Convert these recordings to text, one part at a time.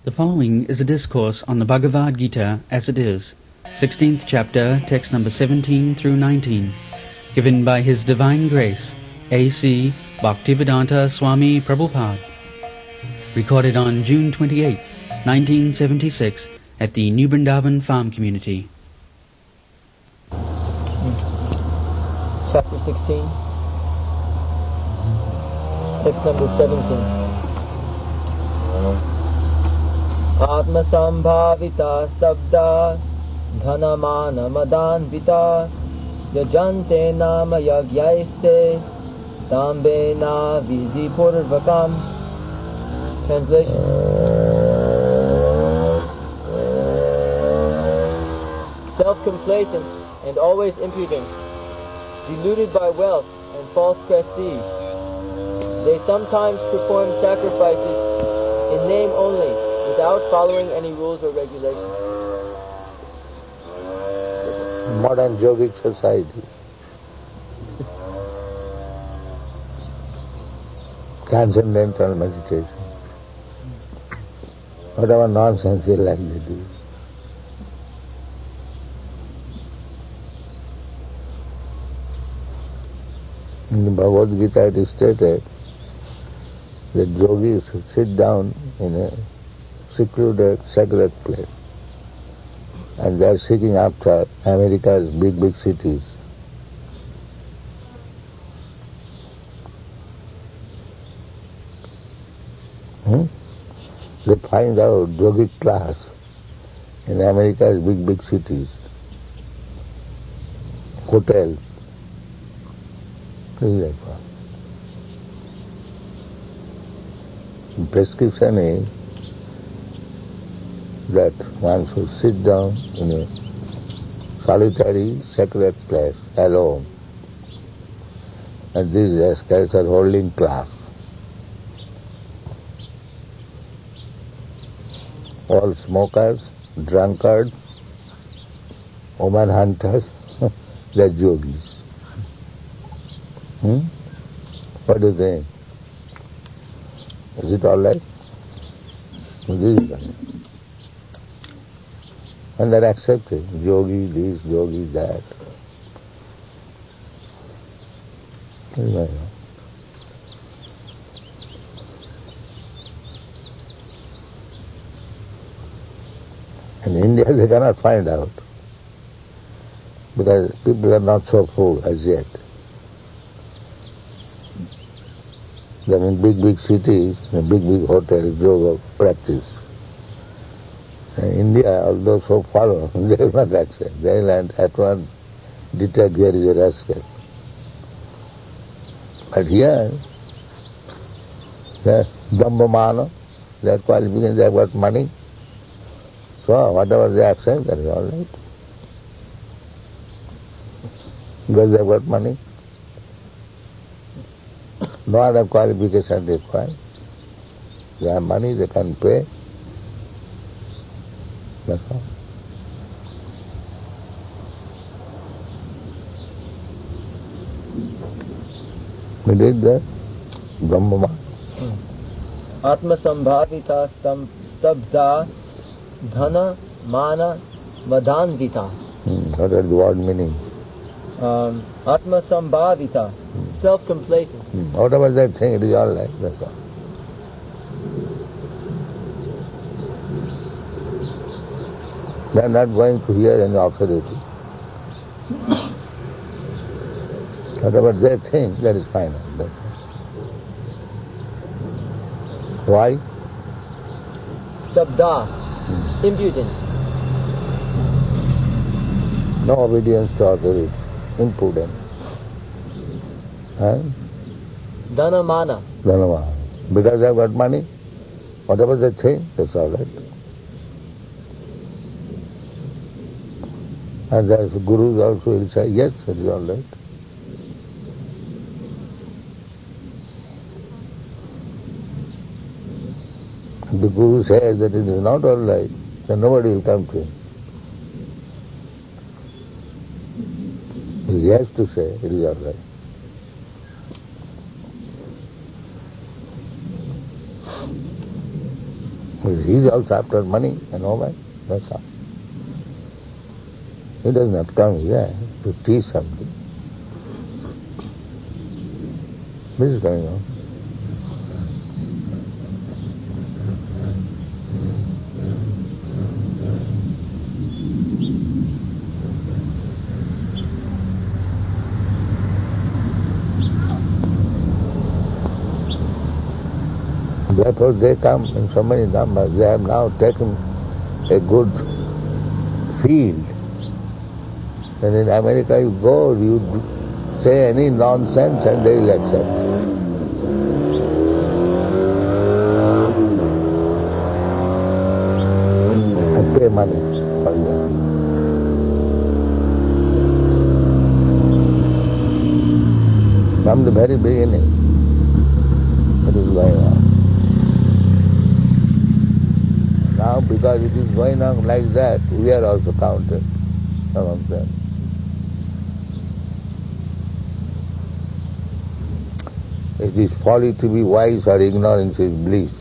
The following is a discourse on the Bhagavad Gita as it is, 16th chapter, text number 17 through 19, given by His Divine Grace, A.C. Bhaktivedanta Swami Prabhupada. Recorded on June 28, 1976, at the New Vrindavan Farm Community. Chapter 16, text number 17. Atma sambhavita sabda dhanamana madanvita yajante nama yagyaiste dambena vidhi purvakam. Translation. Self-complacent and always impudent, deluded by wealth and false prestige, they sometimes perform sacrifices in name only, without following any rules or regulations. Modern yogic society. Transcendental meditation. Whatever nonsense they like to do. In the Bhagavad Gita it is stated that yogis sit down in a secluded, sacred place, and they are seeking after America's big cities. They find out yogic class in America's big cities, hotels. The prescription is that one should sit down in a solitary, sacred place, alone. And these rascals are holding class. All smokers, drunkards, woman hunters, they are yogis. What do you think? Is it all right? This is right. And they're accepting yogi this, yogi that. In India they cannot find out, because people are not so full as yet. They're in big cities, in big hotels, yoga practice. In India, although so far, they will not accept. They will at once detect there is a rascal. But here, they are Brahmamana, they are qualifications, they have got money. So whatever they accept, that is all right. Because they have got money. No other qualification required. They have money, they can pay. That's all. We did that. Brahma. Atma sambhavita stabda dhana mana madhanvita. What are the word meaning? Atma sambhavita, self-complacent. Whatever they think, it is all right. That's all. They are not going to hear any authority. Whatever they think, that is final. That's all. Why? Stabda, impudence. No obedience to authority. Impudent. Dhana mana. Because they have got money, whatever they think, that's all right. And there is gurus also will say, yes, that is all right. If the guru says that it is not all right, then nobody will come to him. He has to say it is all right. He's also after money and woman, that's all. He does not come here to teach something. This is going on. Therefore they come in so many numbers. They have now taken a good field. And in America you go, you say any nonsense and they will accept. And pay money for that. From the very beginning, it is going on. Now, because it is going on like that, we are also counted among them. It is folly to be wise, or ignorance is bliss.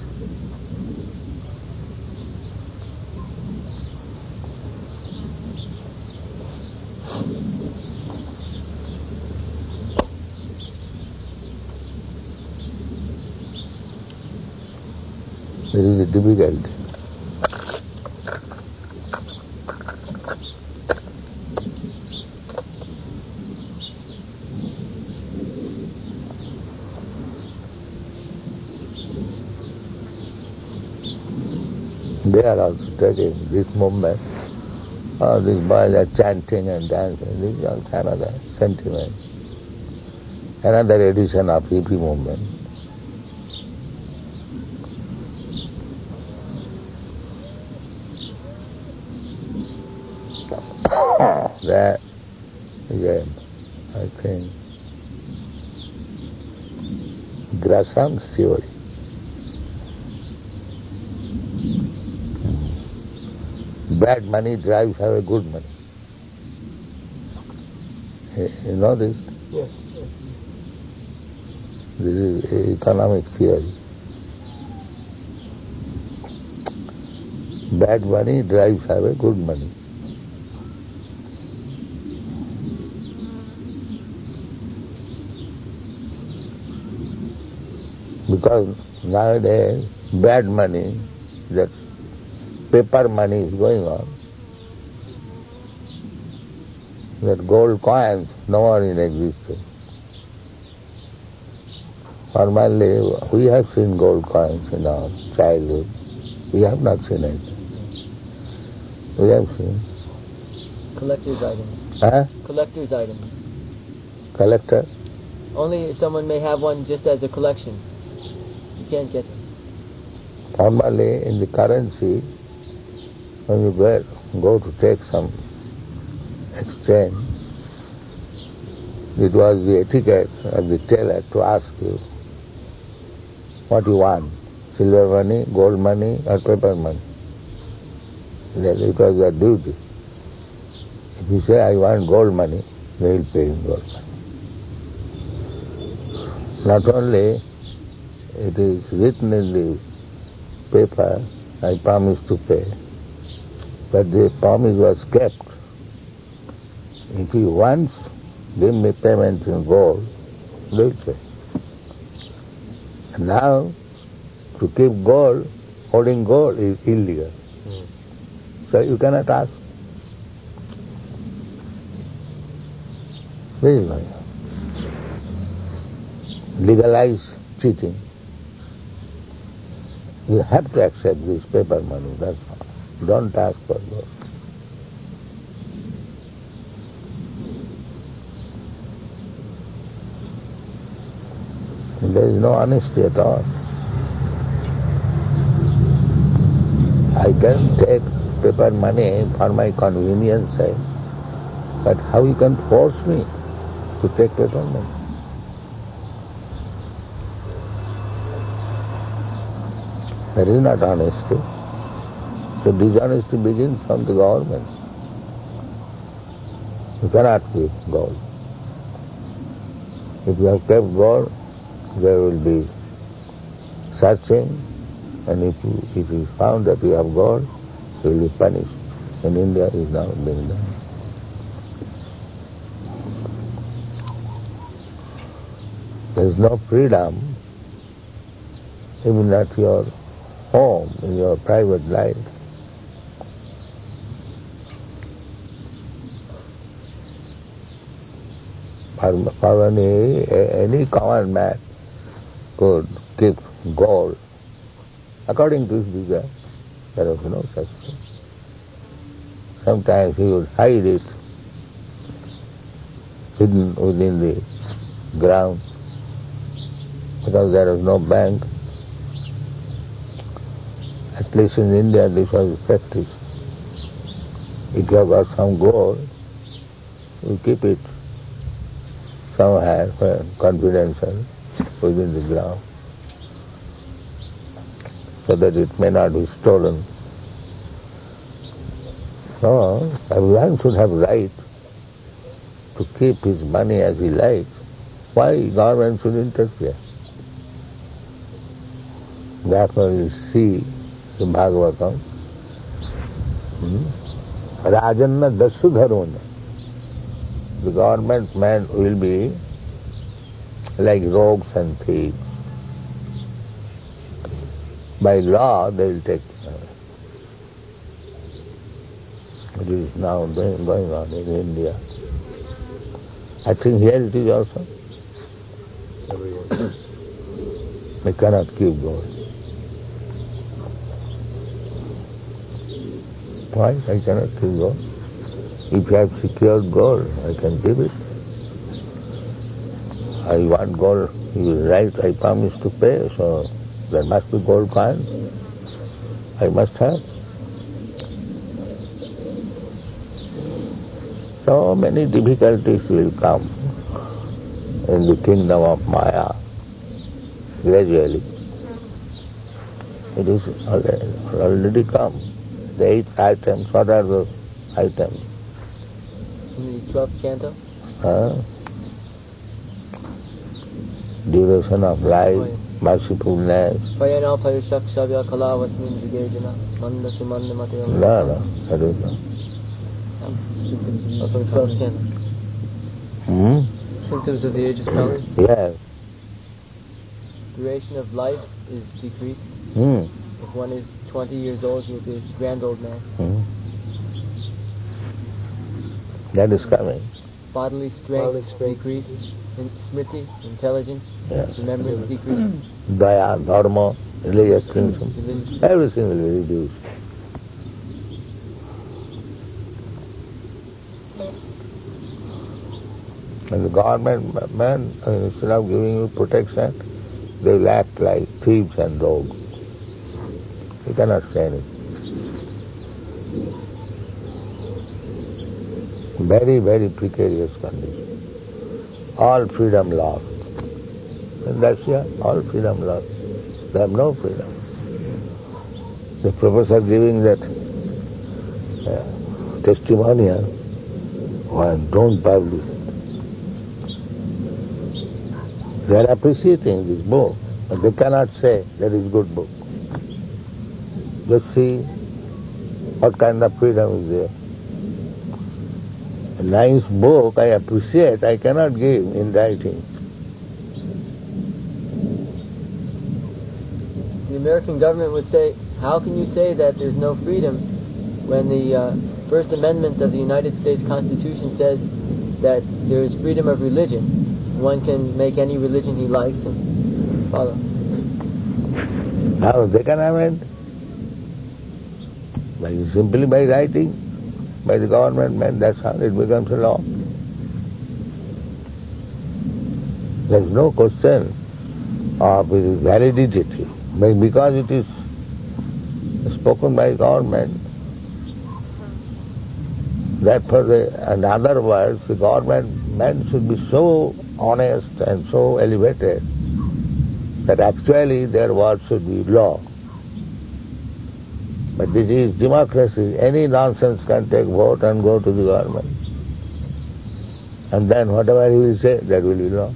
It is a difficulty. They are also taking this movement. Oh, these boys are chanting and dancing. This is also another sentiment. Another edition of hippie movement. That again, I think, Graham's theory. Bad money drives away good money. You know this? Yes. This is economic theory. Bad money drives away good money. Because nowadays, bad money, that paper money is going on. That gold coins no more in existence. Formerly, we have seen gold coins in our childhood. We have not seen it. We have seen. Collector's items. Huh? Collector's items. Collector? Only someone may have one just as a collection. You can't get them. Formerly, in the currency, when you go to take some exchange, it was the etiquette of the teller to ask you what you want, silver money, gold money, or paper money. It was their duty. If you say, I want gold money, they will pay in gold money. Not only it is written in the paper, I promise to pay, but the promise was kept. If you once give me payment in gold, they will pay. And now, to keep gold, holding gold is illegal. So you cannot ask. This is going on. Legalize cheating. You have to accept this paper money, that's all. Don't ask for gold. There is no honesty at all. I can take paper money for my convenience sake, but how you can force me to take paper money? That is not honesty. So dishonesty begins from the government. You cannot keep gold. If you have kept gold, there will be searching, And if it is found that you have God, you will be punished. In India it is now being done. There is no freedom even at your home, in your private life. For any common man could keep gold according to his desire. There was no such thing. Sometimes he would hide it hidden within the ground because there was no bank. At least in India this was practice. If you have got some gold, you keep it somewhere confidential within the ground so that it may not be stolen. So everyone should have right to keep his money as he likes. Why government should interfere? Therefore you see in Bhagavatam, Rajanna Dasu Dharona. The government men will be like rogues and thieves. By law they will take care. It is now going on in India. I think here it is also. They cannot keep gold. Why? I cannot keep gold. If I have secured gold, I can keep it. I want gold, you will write, I promise to pay, so there must be gold coin. I must have. So many difficulties will come in the kingdom of Maya, gradually. It is already come. The 8 items, what are those items? In the 12th canto? Duration of life, mercifulness. No, that is not. For the 12th canto. Symptoms of the age of knowledge? Yes. Duration of life is decreased. If one is 20 years old, he will be a grand old man. That is coming. Bodily strength decreases. Smriti, intelligence, remembrance decreases. Daya, dharma, religious principle, everything will be reduced. And the government men, instead of giving you protection, they will act like thieves and rogues. You cannot say anything. Very, very precarious condition. All freedom lost. In Russia, all freedom lost. They have no freedom. The professor giving that testimonial, one, don't publish it. They are appreciating this book, but they cannot say that is good book. Just see what kind of freedom is there. A nice book I appreciate, I cannot give in writing. The American government would say, how can you say that there's no freedom when the First Amendment of the United States Constitution says that there is freedom of religion? One can make any religion he likes and follow. How they can amend? Simply by writing, by the government men, that's how it becomes a law. There's no question of its validity. Because it is spoken by government, therefore, in other words, the government men should be so honest and so elevated that actually their word should be law. But it is democracy. Any nonsense can take vote and go to the government. And then whatever he will say, that will be law.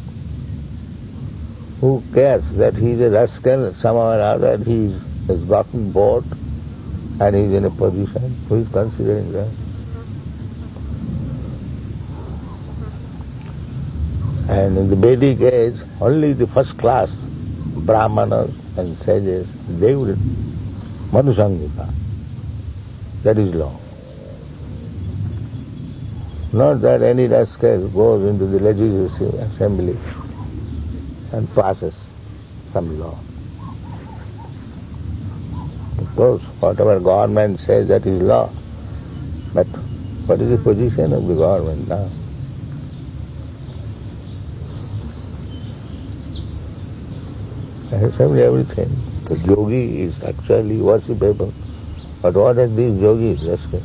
Who cares that he is a rascal, somehow or other he is has gotten bored and is in a position, who is considering that? And in the Vedic age, only the first class, Brahmanas and sages, they will Manusangika. That is law. Not that any rascal goes into the legislative assembly and passes some law. Of course, whatever government says, that is law. But what is the position of the government now? Everything. The yogi is actually worshipable. But what are these yogis? Rascal?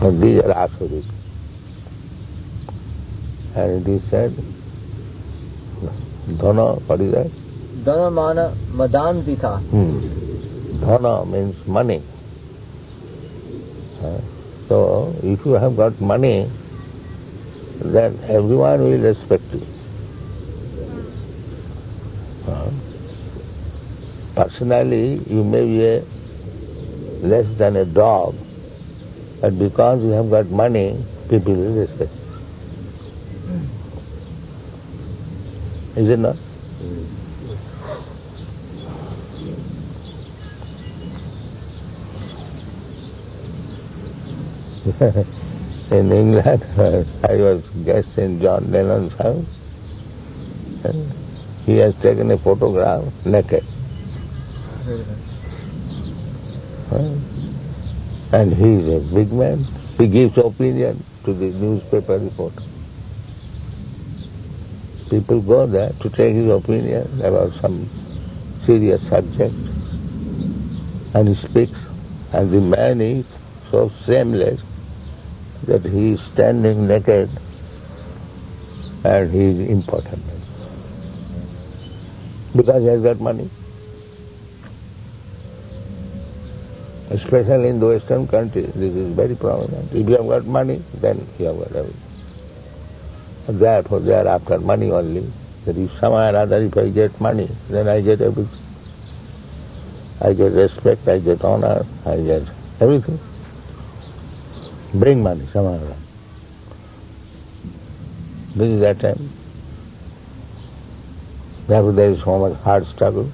And these are asuric. And it is said, Dhana, what is that? Dhana mana madandita. Dhana means money. So, if you have got money, then everyone will respect you. Personally, you may be less than a dog, but because you have got money, people will respect you. Is it not? In England, I was guest in John Lennon's house. And he has taken a photograph naked. And he is a big man. He gives opinion to the newspaper reporter. People go there to take his opinion about some serious subject. And he speaks. And the man is so shameless that he is standing naked and he is important. Because he has got money. Especially in the Western countries, this is very prominent. If you have got money, then you have got everything. Therefore, they are after money only. That if somehow or other, if I get money, then I get everything. I get respect, I get honor, I get everything. Bring money somehow or other. This is that time. Therefore, there is so much hard struggle.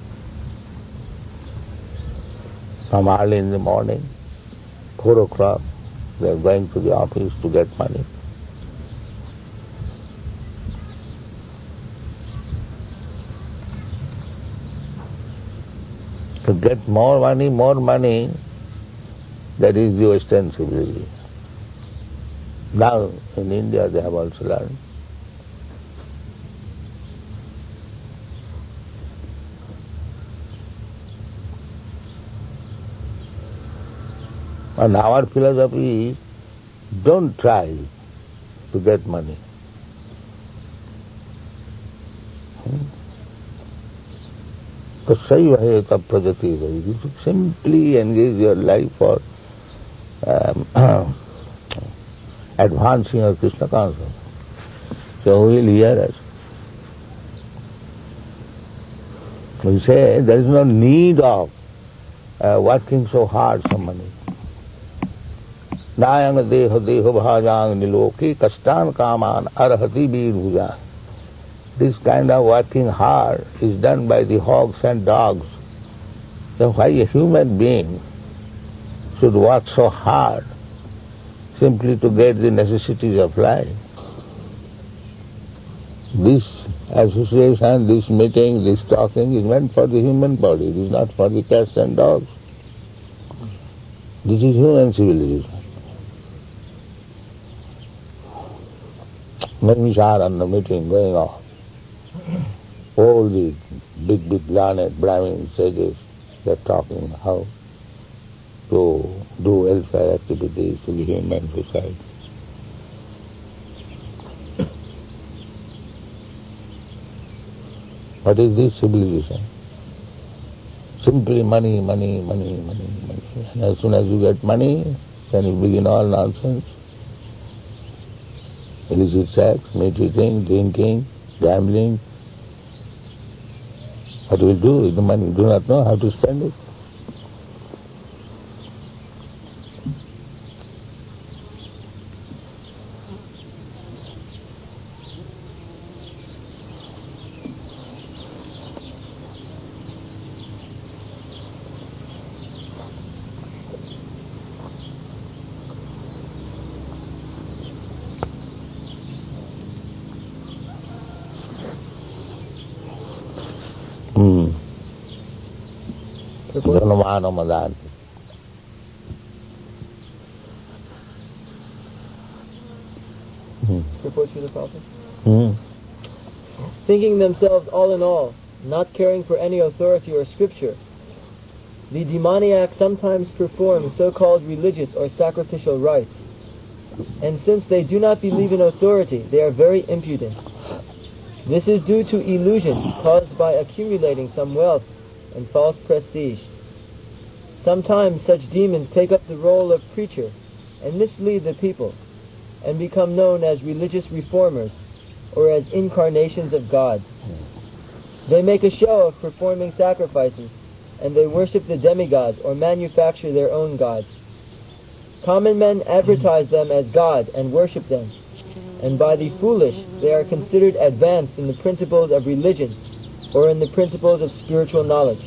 From early in the morning, 4 o'clock, they are going to the office to get money. To get more money, that is the Western civilization. Now, in India, they have also learned. And our philosophy is, don't try to get money. You should simply engage your life for advancing your Krishna consciousness. So who will hear us? We say there is no need of working so hard for money. Nayang deha deha bhajang niloki kastan kaman arhati bir bhujan. This kind of working hard is done by the hogs and dogs. So why a human being should work so hard simply to get the necessities of life? This association, this meeting, this talking is meant for the human body. It is not for the cats and dogs. This is human civilization. Many are on the meeting going on. All the big learned Brahmin sages, they are talking how to do welfare activities in the human society. What is this civilization? Simply money, money, money, money, money. And as soon as you get money, then you begin all nonsense. Illicit sex, meat eating, drinking, gambling. What do you do with the money? You do not know how to spend it. Ramadan. Report to the Prophet. Thinking themselves all in all, not caring for any authority or scripture, the demoniac sometimes perform so-called religious or sacrificial rites. And since they do not believe in authority, they are very impudent. This is due to illusion caused by accumulating some wealth and false prestige. Sometimes such demons take up the role of preacher and mislead the people and become known as religious reformers or as incarnations of God. They make a show of performing sacrifices and they worship the demigods or manufacture their own gods. Common men advertise them as God and worship them, and by the foolish they are considered advanced in the principles of religion or in the principles of spiritual knowledge.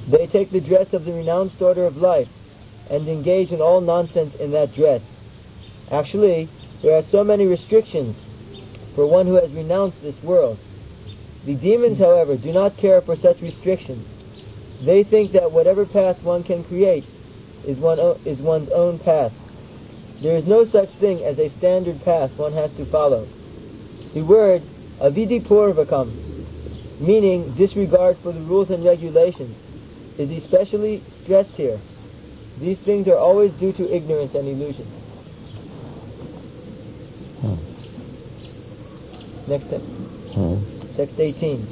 They take the dress of the renounced order of life and engage in all nonsense in that dress. Actually, there are so many restrictions for one who has renounced this world. The demons, however, do not care for such restrictions. They think that whatever path one can create is one's own path. There is no such thing as a standard path one has to follow. The word avidipurvakam, meaning disregard for the rules and regulations, is especially stressed here. These things are always due to ignorance and illusion. Next text. Text 18.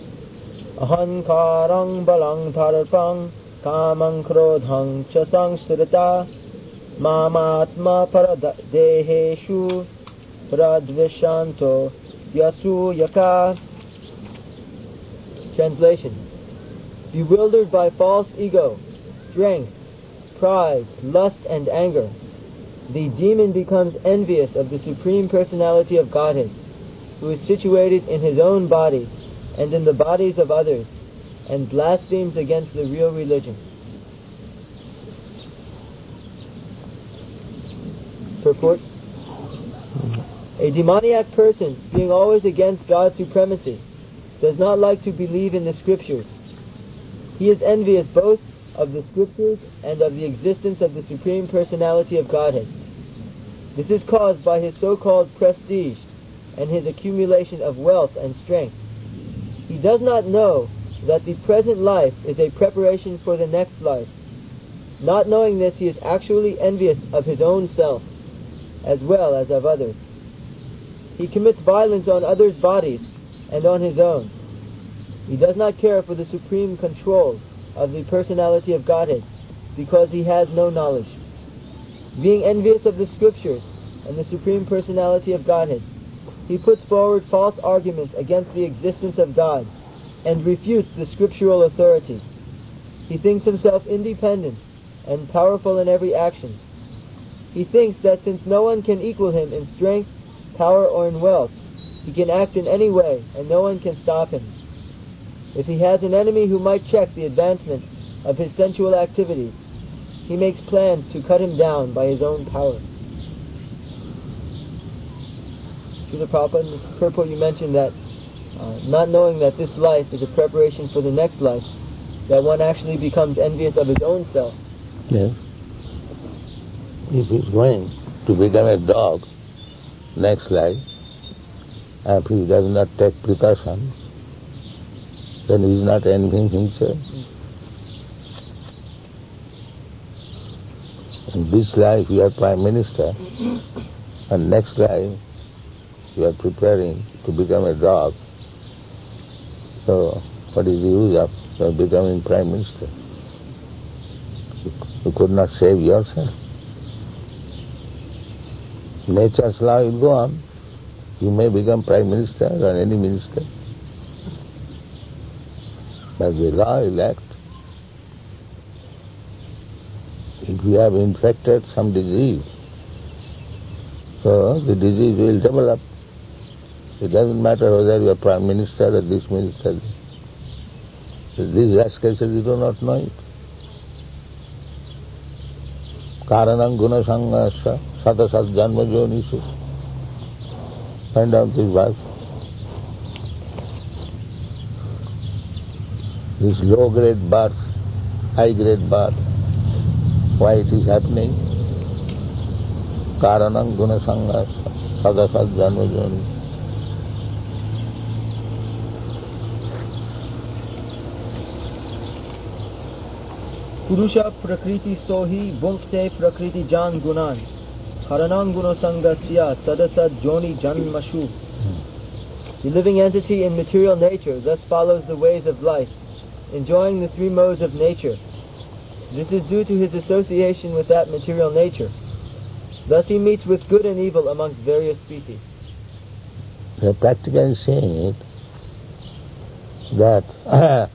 Ahankarang balang tarpang kamang krodhang chasang srita mamatma paradeheshu pradvishanto yasu yaka. Translation. Bewildered by false ego, strength, pride, lust, and anger, the demon becomes envious of the Supreme Personality of Godhead, who is situated in his own body and in the bodies of others, and blasphemes against the real religion. Purport. A demoniac person, being always against God's supremacy, does not like to believe in the Scriptures. He is envious both of the Scriptures and of the existence of the Supreme Personality of Godhead. This is caused by his so-called prestige and his accumulation of wealth and strength. He does not know that the present life is a preparation for the next life. Not knowing this, he is actually envious of his own self, as well as of others. He commits violence on others' bodies and on his own. He does not care for the supreme control of the personality of Godhead, because he has no knowledge. Being envious of the Scriptures and the Supreme Personality of Godhead, he puts forward false arguments against the existence of God and refutes the scriptural authority. He thinks himself independent and powerful in every action. He thinks that since no one can equal him in strength, power, or in wealth, he can act in any way and no one can stop him. If he has an enemy who might check the advancement of his sensual activities, he makes plans to cut him down by his own power. Srila Prabhupada, in the purport you mentioned that not knowing that this life is a preparation for the next life, that one actually becomes envious of his own self. Yes. If he's going to become a dog next life, and if he does not take precautions, then he is not envying himself. In this life you are Prime Minister, and next life you are preparing to become a dog. So what is the use of becoming Prime Minister? You could not save yourself. Nature's law will go on. You may become Prime Minister or any minister, but the law will act. If you have infected some disease, so the disease will develop. It doesn't matter whether you are Prime Minister or this minister. These last cases you do not know it. Karanam guna sangasya satasat janma jonisu. Find out this verse. This low grade birth, high grade birth, why it is happening? Karanam guna sangasya satasat janma jonisu. Purusha prakriti sohi bhunkte prakriti jan gunan karanam guno sangasya sadasad joni janmashu. The living entity in material nature thus follows the ways of life, enjoying the three modes of nature. This is due to his association with that material nature. Thus he meets with good and evil amongst various species. They are practically saying it that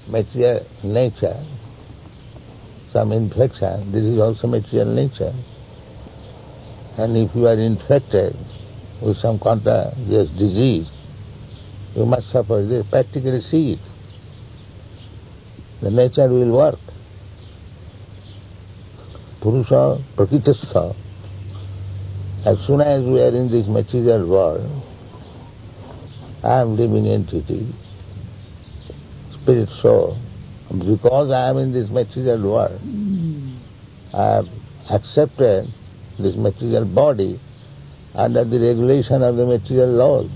material nature, some infection, this is also material nature. And if you are infected with some contagious disease, you must suffer. They practically see it. The nature will work. Purusha prakitasya. As soon as we are in this material world, I am living entity, spirit soul. Because I am in this material world, I have accepted this material body under the regulation of the material laws.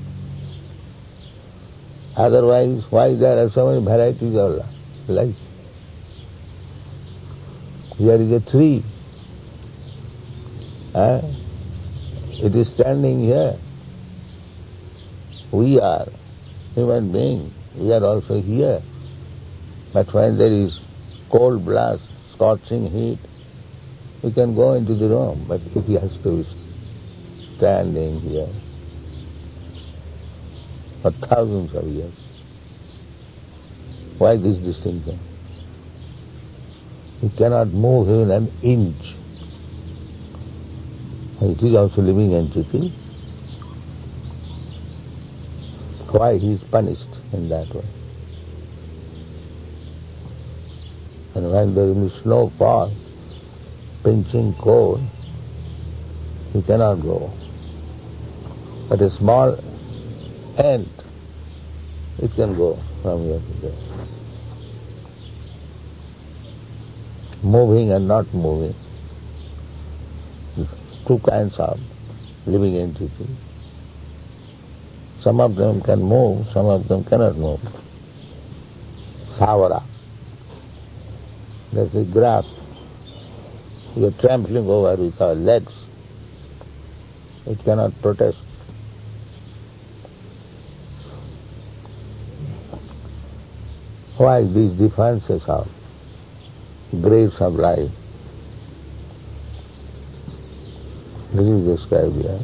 Otherwise, why there are so many varieties of life? Here is a tree. It is standing here. We are human beings. We are also here. But when there is cold blast, scorching heat, we can go into the room, but it has to be standing here for thousands of years. Why this distinction? We cannot move even an inch. It is also living entity. Why he is punished in that way? And when there is snowfall, pinching cold, you cannot go. But a small ant, it can go from here to there. Moving and not moving. Two kinds of living entities. Some of them can move, some of them cannot move. Savara. That's the grass. We are trampling over with our legs. It cannot protest. Why these differences of grades of life? This is described here.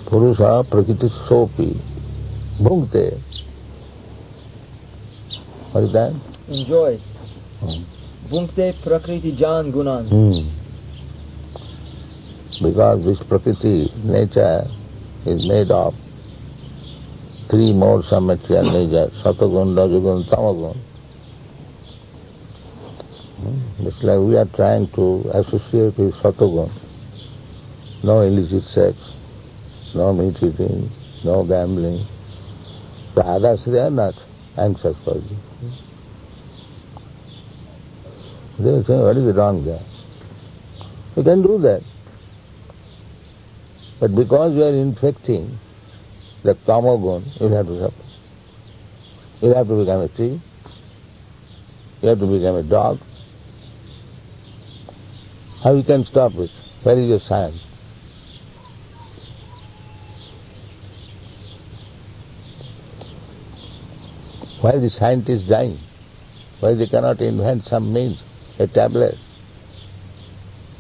Purusha prakriti sopi bhunkte. What is that? Enjoys. Bhunkte prakriti jan gunan. Because this prakriti nature is made of three modes of material nature, satagun, rajagun, tamagun. It's like we are trying to associate with satagun. No illicit sex, no meat eating, no gambling. The others, they are not anxious for you. They will say, what is wrong there? You can do that. But because you are infecting the tamagun, you will have to suffer. You will have to become a tree. You have to become a dog. How you can stop it? Where is your science? Why the scientists dying? Why they cannot invent some means, a tablet,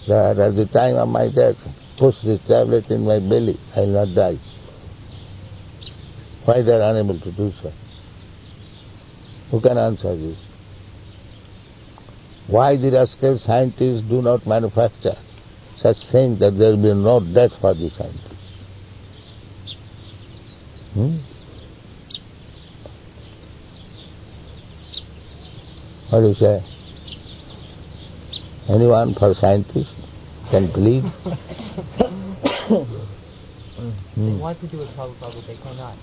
that at the time of my death, push this tablet in my belly, I will not die. Why they are unable to do so? Who can answer this? Why the rascal scientists do not manufacture such things that there will be no death for the scientists? What do you say? Anyone for scientists can plead? They want to do it, Prabhupada, but they cannot.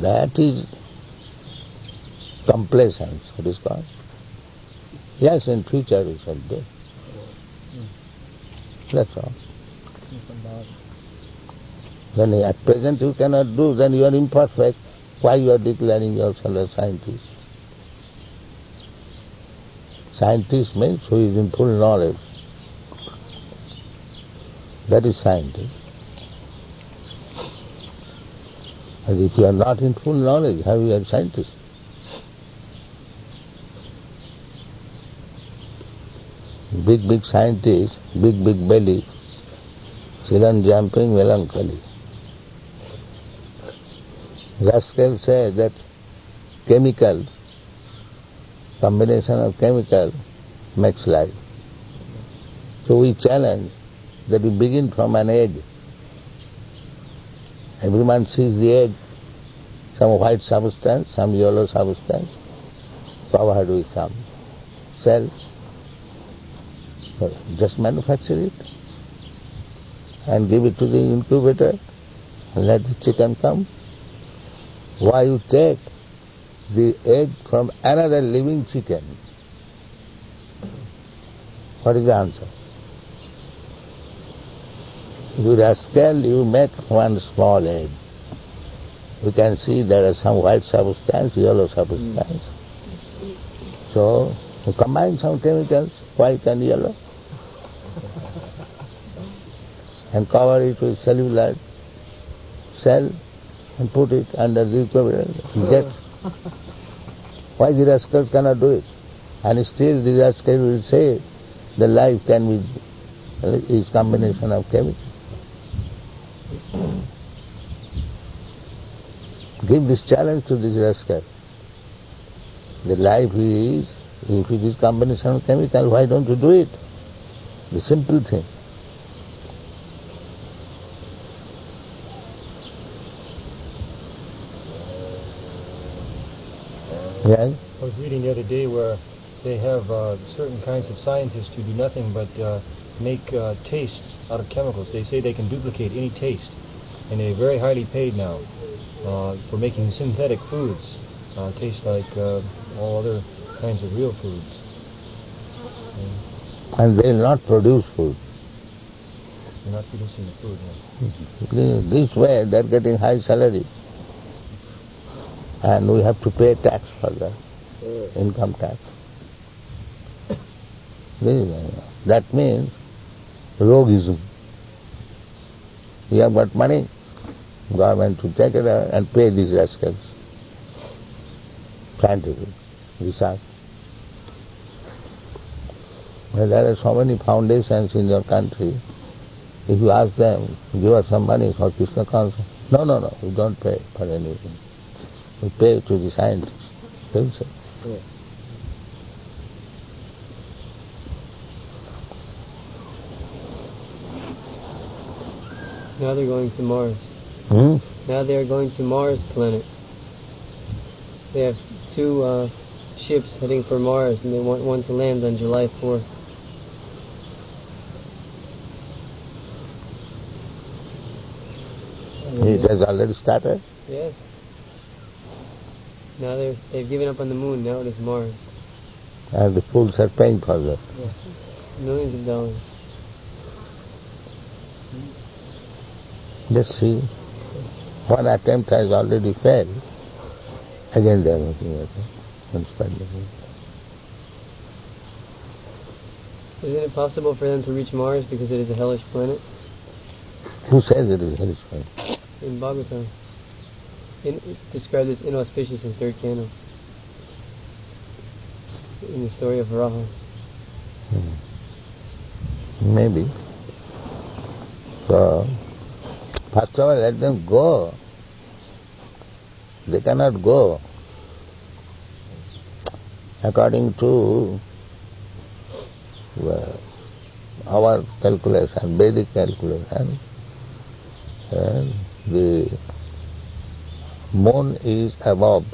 That is complacence, what is called. Yes, in future we shall do. That's all. When at present you cannot do, then you are imperfect. Why you are declaring yourself a scientist? Scientist means who is in full knowledge. That is scientist. And if you are not in full knowledge, how you are scientist? Big scientists, big belly, children jumping melancholy. Rascal says that chemicals, combination of chemical makes life. So we challenge that we begin from an egg. Everyone sees the egg, some white substance, some yellow substance, covered with some cell. So just manufacture it and give it to the incubator and let the chicken come. Why you take the egg from another living chicken? What is the answer? You rascal, you make one small egg. You can see there is some white substance, yellow substance. So you combine some chemicals, white and yellow, and cover it with cellular cell and put it under the incubator. Get. Why the rascals cannot do it? And still the rascal will say the life can be is combination of chemicals. Give this challenge to this rascal. The life is, if it is combination of chemical, why don't you do it? The simple thing. Yes? I was reading the other day where they have certain kinds of scientists who do nothing but make tastes out of chemicals. They say they can duplicate any taste, and they're very highly paid now for making synthetic foods taste like all other kinds of real foods. And they will not produce food. They're not producing the food. No. This way they are getting high salary. And we have to pay tax for that, income tax. That means roguism. You have got money, government to take it out and pay these rascals. Scientific research. Well, there are so many foundations in your country. If you ask them, give us some money for Krishna consciousness. No, we don't pay for anything. We pay to the scientists. Don't say. Yeah. Now they're going to Mars. Now they are going to Mars planet. They have two ships heading for Mars, and they want one to land on July 4th. It has already started? Yes. Now they've given up on the moon. Now it is Mars. And the fools are paying for that. Yes. Millions of dollars. Just see. One attempt has already failed. Again they are looking at it and spending it. Isn't it possible for them to reach Mars because it is a hellish planet? Who says it is hellish planet? In Bhagavatam. It's described as inauspicious in third canto. In the story of Varaha. Maybe. So, first of all, let them go. They cannot go. According to our calculation, Vedic calculation, the moon is above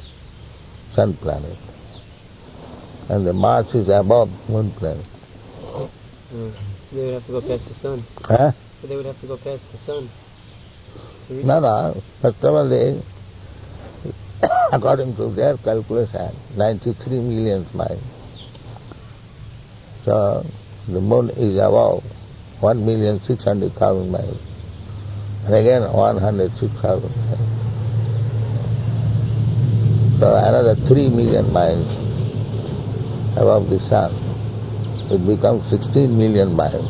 sun planet, and the Mars is above moon planet. So they would have to go past the sun. Huh? So they would have to go past the sun. No. First of all, they, according to their calculation, 93 million miles. So the moon is above 1,600,000 miles. And again 106,000 miles. So another 3 million miles above the sun. It becomes 16 million miles.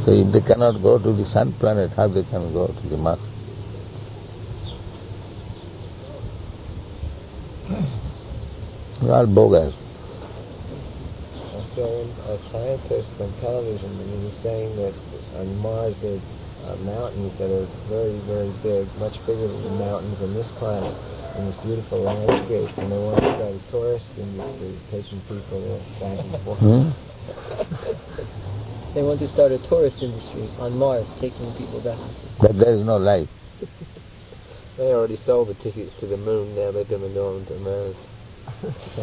So if they cannot go to the sun planet, how they can go to the Mars? They are bogus. I saw a scientist on television, and he was saying that on Mars there are mountains that are very, very big, much bigger than the mountains on this planet, in this beautiful landscape, and they want to start a tourist industry, taking people back and forth. They want to start a tourist industry on Mars, taking people back. But there is no life. They already sold the tickets to the moon, now they're going to go on to Mars.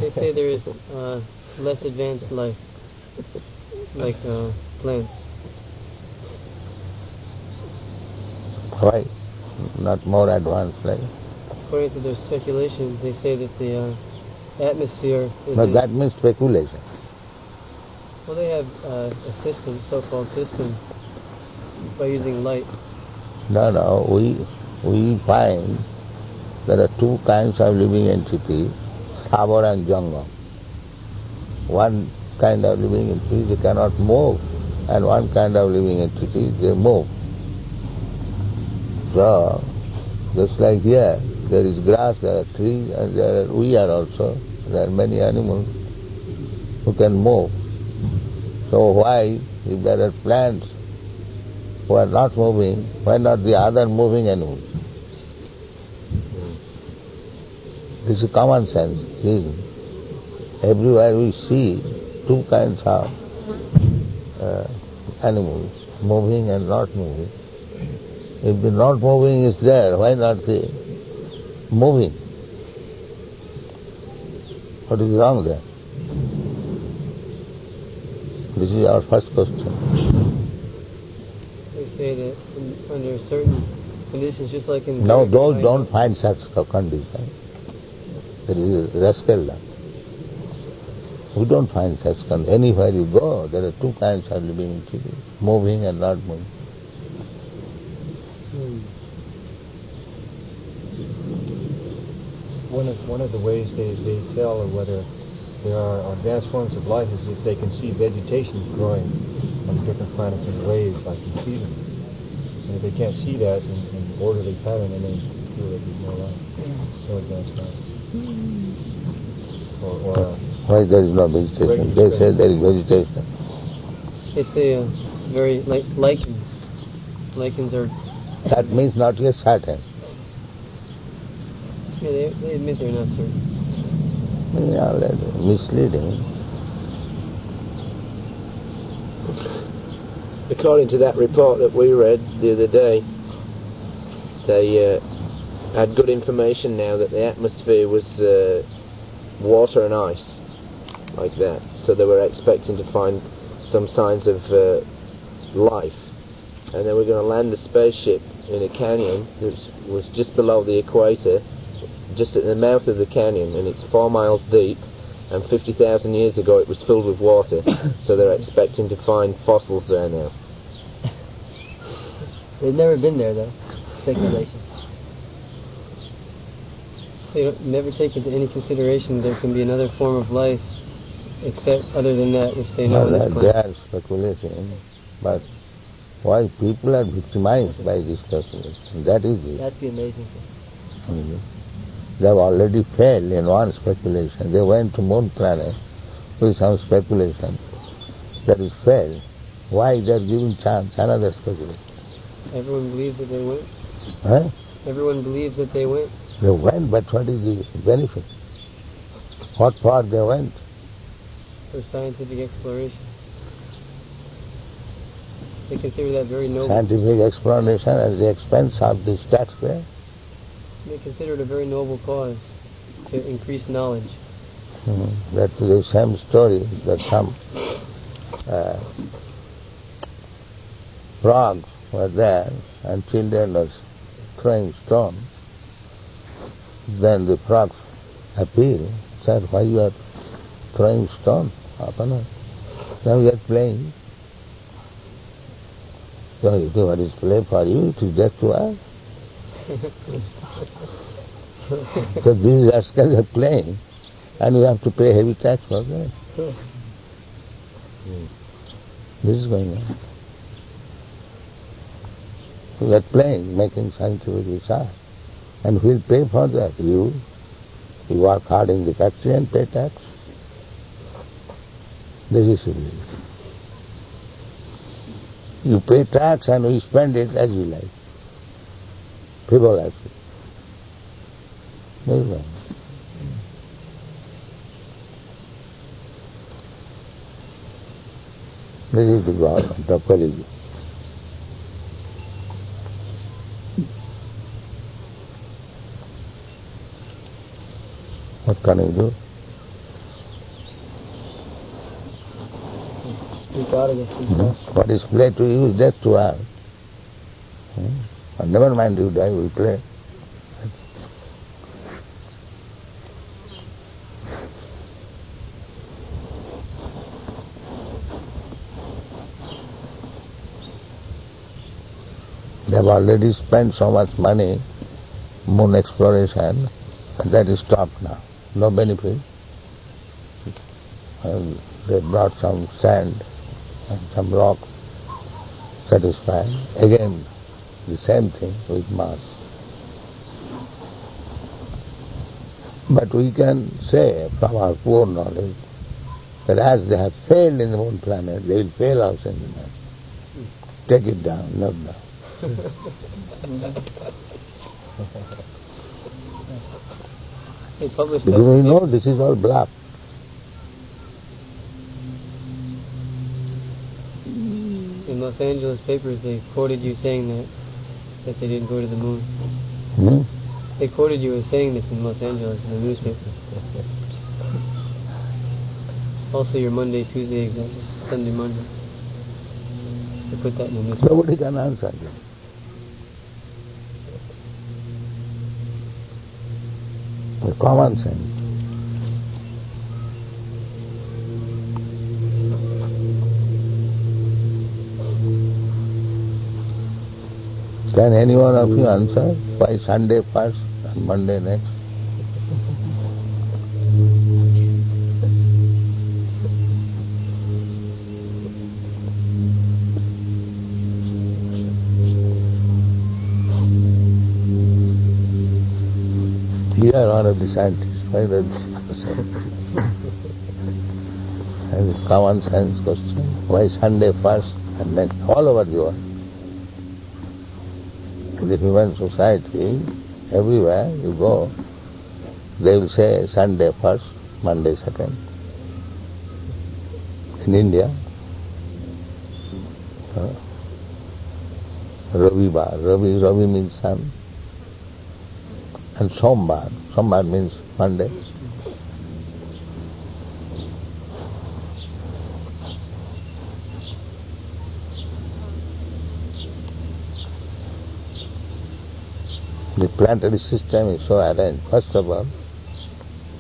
They say there is less advanced life, like plants. Why? Not more advanced life. According to their speculation, they say that the atmosphere is... But that means speculation. Well, they have a system, so-called system, by using light. No, we find there are two kinds of living entity, Sabor and Jangam. One kind of living entity, they cannot move, and one kind of living entity, they move. So, just like here, there is grass, there are trees, and we are also. There are many animals who can move. So why, if there are plants who are not moving, why not the other moving animals? This is common sense reason. Everywhere we see two kinds of animals, moving and not moving. If the not moving is there, why not the moving? What is wrong there? This is our first question. They say that under certain conditions, just like in... No, those don't find such conditions. There is a rascal. We don't find such conditions. Anywhere you go, there are two kinds of living entities, moving and not moving. One of the ways they tell whether there are advanced forms of life is if they can see vegetation growing on different planets in waves, like you see them. And if they can't see that in orderly pattern, then they feel that there's no life, no advanced life. Why there is no vegetation? They say there is vegetation. They say very lichens. Lichens are... That means not yet certain. Yeah, they admit they're not certain. Yeah, misleading. According to that report that we read the other day, they had good information now that the atmosphere was water and ice, like that. So they were expecting to find some signs of life. And they were going to land a spaceship in a canyon that was just below the equator, just at the mouth of the canyon, and it's 4 miles deep, and 50,000 years ago it was filled with water. So they're expecting to find fossils there now. They've never been there, though. Speculation. They don't never take into any consideration there can be another form of life, except other than that which they know. They are speculating, but why people are victimized by this speculation. That is it. That's the amazing thing. They have already failed in one speculation. They went to moon planet with some speculation that is failed. Why they are giving chance another speculation? Everyone believes that they went. Huh? Everyone believes that they went. They went, but what is the benefit? What for they went? For scientific exploration. They consider that very noble. Scientific exploration at the expense of this taxpayer. They consider it a very noble cause to increase knowledge. That's the same story that some frogs were there and children were throwing stone. Then the frogs appealed, said, why you are throwing stone? Now we are playing. So you do what is play for you, it is death to us. So these rascals are playing and you have to pay heavy tax for that. This is going on. We are playing, making scientific research. And who will pay for that? You work hard in the factory and pay tax. This is civilization. You pay tax and we spend it as you like. People like it. This is right. This is the government of Kali. What can you do? Speak out against these masters. What is play to you is death to us. And never mind you die, we play. They have already spent so much money, moon exploration, and that is stopped now. No benefit. And they brought some sand and some rock, satisfied. Again, the same thing with Mars. But we can say from our poor knowledge that as they have failed in the moon planet, they will fail also in the Mars. Take it down, not down. They published Because we know this is all bluff. in Los Angeles papers. They quoted you saying that they didn't go to the moon. They quoted you as saying this in Los Angeles in the newspaper. Also your Monday, Tuesday example, Sunday, Monday. They put that in the newspaper. Nobody can answer you. The common sense. Can any one of you answer why Sunday first and Monday next? You are one of the scientists. Why don't you answer? And this common sense question, why Sunday first and next, all over the world. In the human society, everywhere you go, they will say Sunday first, Monday second. In India, Ravi means sun. And Sombar means Monday. The planetary system is so arranged. First of all,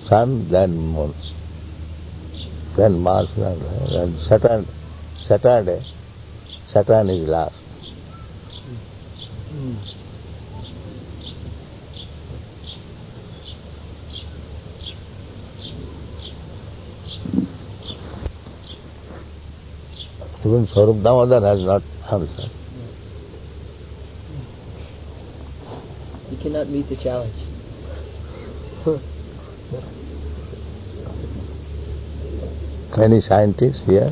Sun, then Moon, then Mars, then Saturn. Saturn is last. Even Swarup Damodar has not answered. not meet the challenge. Any scientists here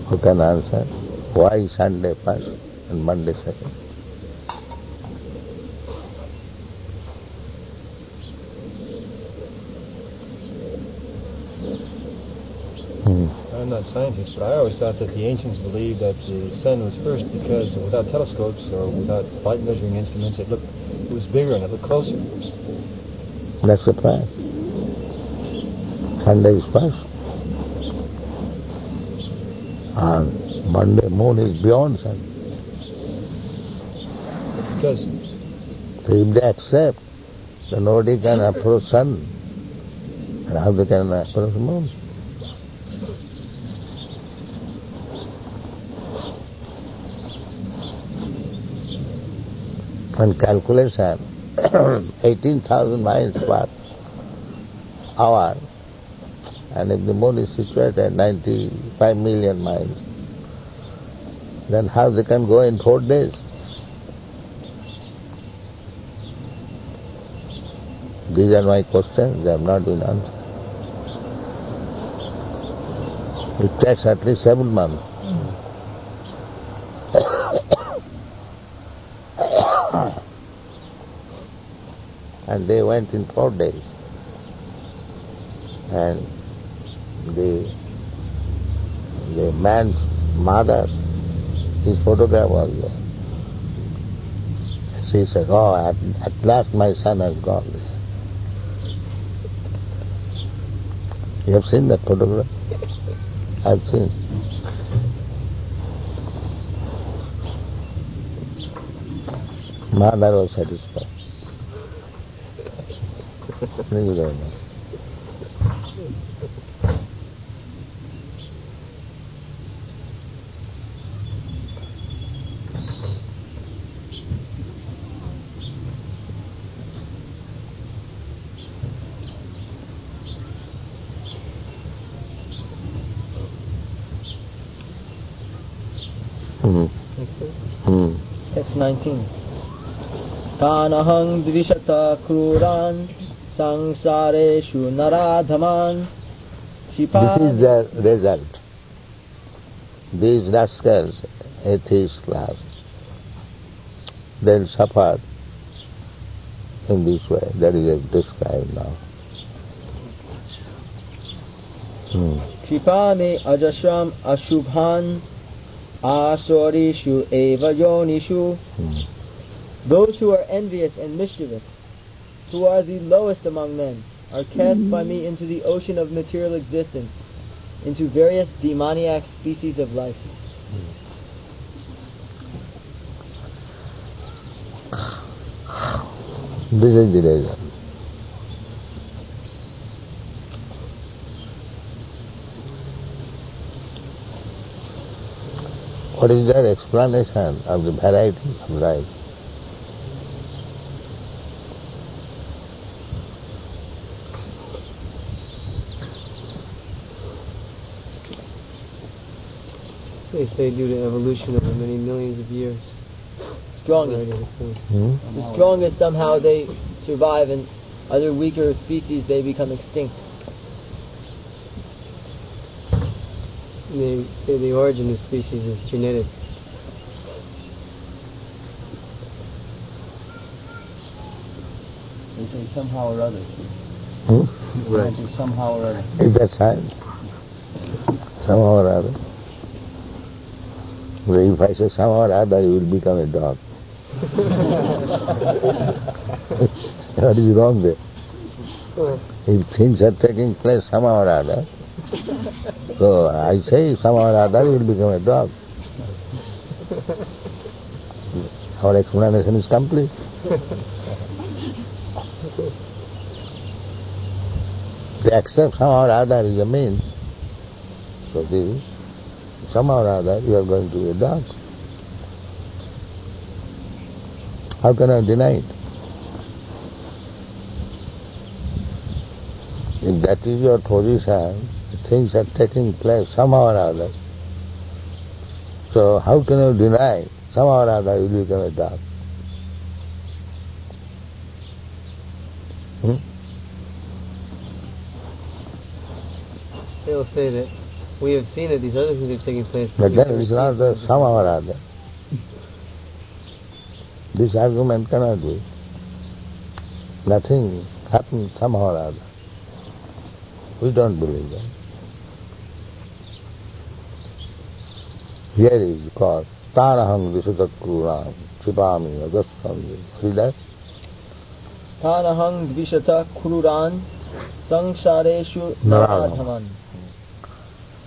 who can answer why Sunday first and Monday second? I'm not a scientist, but I always thought that the ancients believed that the sun was first because without telescopes or without light measuring instruments, it was bigger and it looked closer. That's the fact. Sunday is first. And Monday moon is beyond sun. Because So if they accept, then nobody can approach sun. And how they can approach moon? And calculation, 18,000 miles per hour, and if the moon is situated at 95 million miles, then how they can go in 4 days? These are my questions, they have not been answered. It takes at least 7 months. And they went in 4 days. And the man's mother, his photograph was there. She said, oh, at last my son has gone there. You have seen that photograph? I've seen. Mother was satisfied. You don't know. Text 19. Tanahang dvishata kruran samsareshu naradhaman. This is the result. These rascals, atheist class, they'll suffer in this way. That is described now. Kripame ajashram ashubhan asorishu eva yonishu. Those who are envious and mischievous, who are the lowest among men, are cast by me into the ocean of material existence, into various demoniac species of life. This is the result. What is their explanation of the variety of life? They say due to evolution over many millions of years. Strongest. The strongest somehow they survive, and other weaker species they become extinct. They say the origin of species is genetic. They say somehow or other. Right. Somehow or other. Is that science? Somehow or other. So if I say somehow or other, you will become a dog. What is wrong there? If things are taking place somehow or other, so I say somehow or other you will become a dog. Our explanation is complete. They accept somehow or other is a means. So this, somehow or other you are going to be a dog. How can I deny it? If that is your position, things are taking place somehow or other. So how can you deny somehow or other you become a dog? They'll say that we have seen that these other things are taking place. But then it is not the somehow or other. This argument cannot be. Nothing happens somehow or other. We don't believe that. Here is called Tanaham Visuddhakuram Chipami Agasam. See that? Tanahang Dvishata Kururan Sangshareshu Naradhaman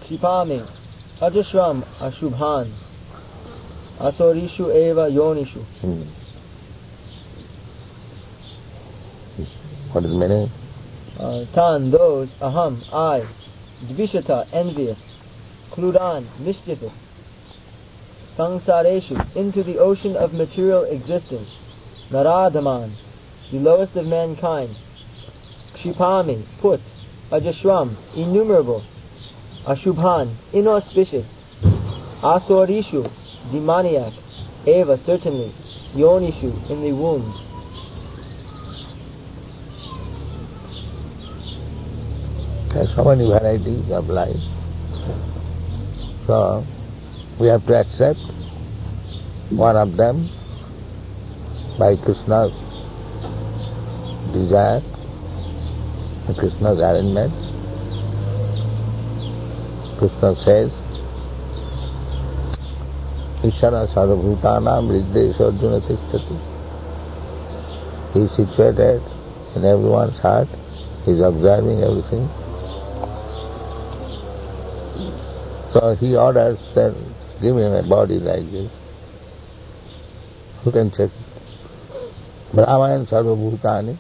Kipame Ajashram Ashubhan Asorishu Eva Yonishu. What is the meaning? Tan, those, aham, I, Dvishata, envious, Kluran, mischievous, Sangsareshu, into the ocean of material existence, Naradhaman, the lowest of mankind, Kshipami, put, Ajashram, innumerable, Ashubhan, inauspicious, Asorishu, demoniac, Eva, certainly, Yonishu, in the wombs. There are so many varieties of life. So, we have to accept one of them by Krishna's desire, Krishna's arrangement. Krishna says, Ishara sarvabhutanam riddesha arjuna tishtati. He is situated in everyone's heart. He is observing everything. So he orders that give him a body like this. Who can check it? Brahman sarva bhutani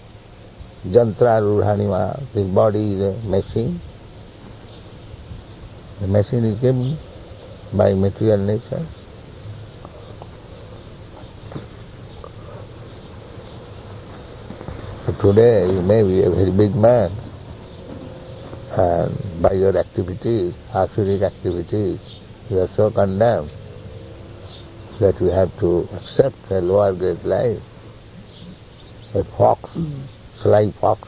jantra rudhani maha. This body is a machine. The machine is given by material nature. So today you may be a very big man, and by your activities, asuric activities, you are so condemned that you have to accept a lower grade life, a fox, sly fox.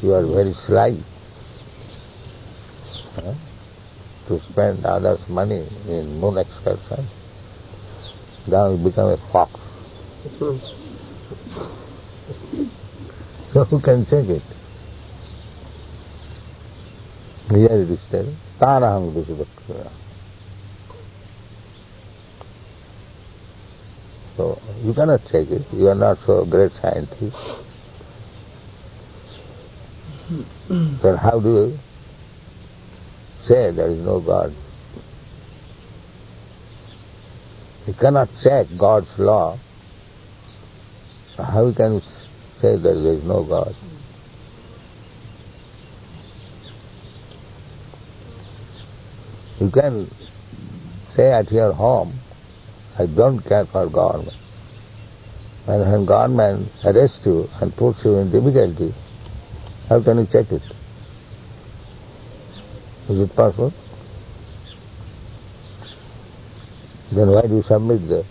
You are very sly to spend others' money in moon excursion. Now you become a fox. So who can check it? Here it is said, Tanaham Visuddhakuram. So you cannot check it. You are not so great scientist. Then how do you say there is no God? You cannot check God's law. How can you say that there is no God? You can say at your home, I don't care for government. And when government arrests you and puts you in difficulty, how can you check it? Is it possible? Then why do you submit there?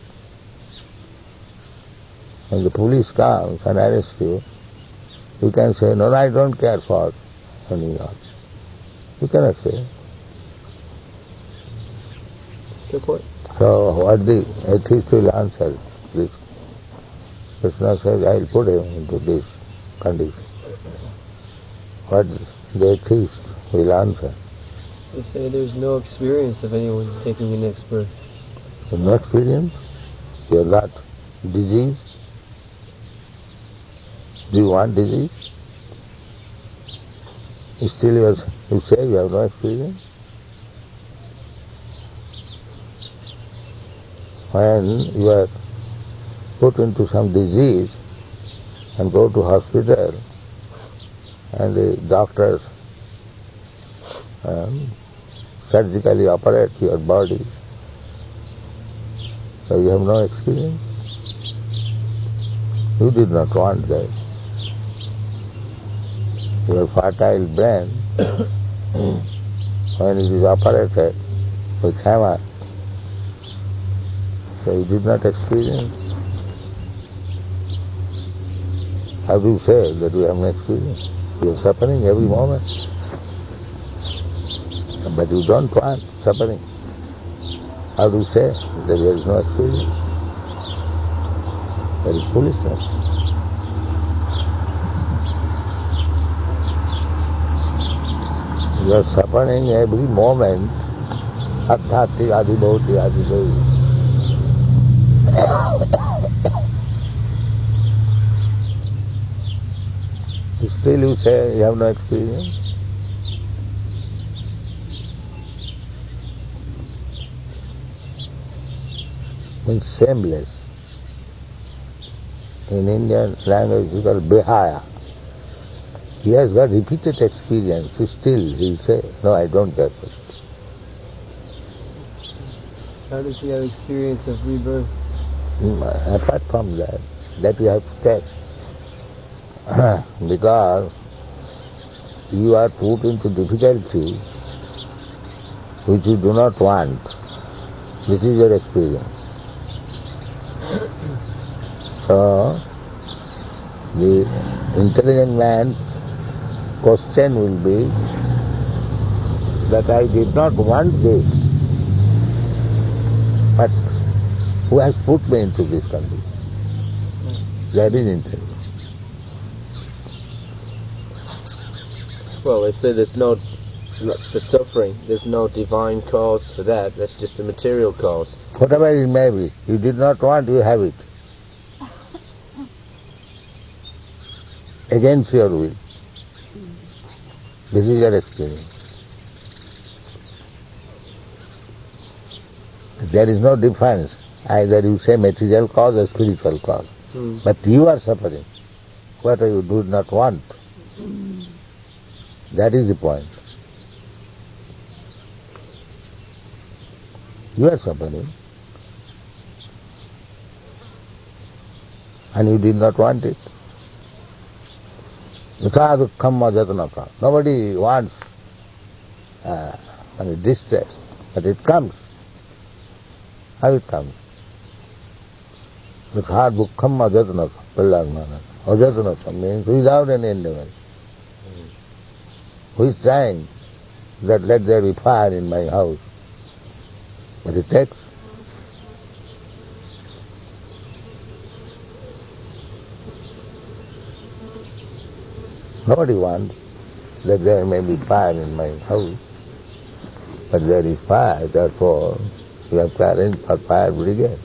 When the police comes and arrests you, you can say, no, I don't care for any God. You cannot say. Good point. So what the atheist will answer this? Krishna says, I will put him into this condition. What the atheist will answer? They say there's no experience of anyone taking the next birth. No experience? You are not diseased? Do you want disease? Still you say you have no experience? When you are put into some disease and go to hospital and the doctors surgically operate your body, so you have no experience. You did not want that. Your fertile brain, when it is operated with hammer, so you did not experience. How do you say that we have no experience? You are suffering every moment. But you don't want suffering. How do you say that there is no experience? That is foolishness. You are suffering every moment. Athati adibhoti adibhoti. Still you say you have no experience? Means shameless. In Indian language it is called behaya. He has got repeated experience, still he will say, no, I don't get it. How does he have experience of rebirth? Apart from that we have to test. Because you are put into difficulty which you do not want. This is your experience. So, the intelligent man's question will be that I did not want this, but who has put me into this condition? That is intelligence. Well, they say there's no, the suffering, there's no divine cause for that, that's just a material cause. Whatever it may be, you did not want, you have it. Against your will. This is your experience. There is no difference. Either you say material cause or spiritual cause. But you are suffering. What you do not want. That is the point. You are suffering. And you did not want it. Nobody wants distress, but it comes. How it comes? Ajatnaka means without any endeavor. Who is trying that let there be fire in my house? But it takes. Nobody wants that there may be fire in my house, but there is fire, therefore you have to arrange for fire brigade.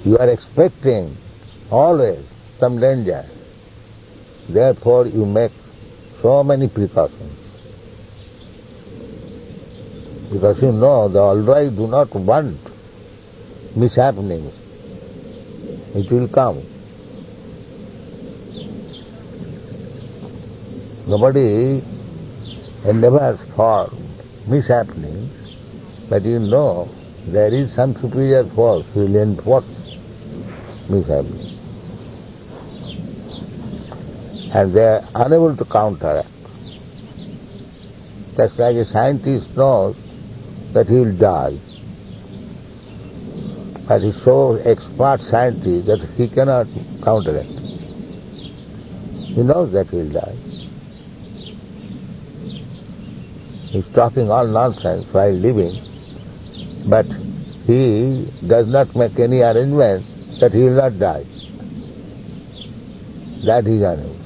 You are expecting always some danger, therefore you make so many precautions. Because you know that although I do not want mishappenings, it will come. Nobody endeavors for mishappenings, but you know there is some superior force who will enforce mishappenings. And they are unable to counteract. Just like a scientist knows that he will die, but he is so expert scientist that he cannot counteract. He knows that he will die. He is talking all nonsense while living, but he does not make any arrangement that he will not die. That he is unable.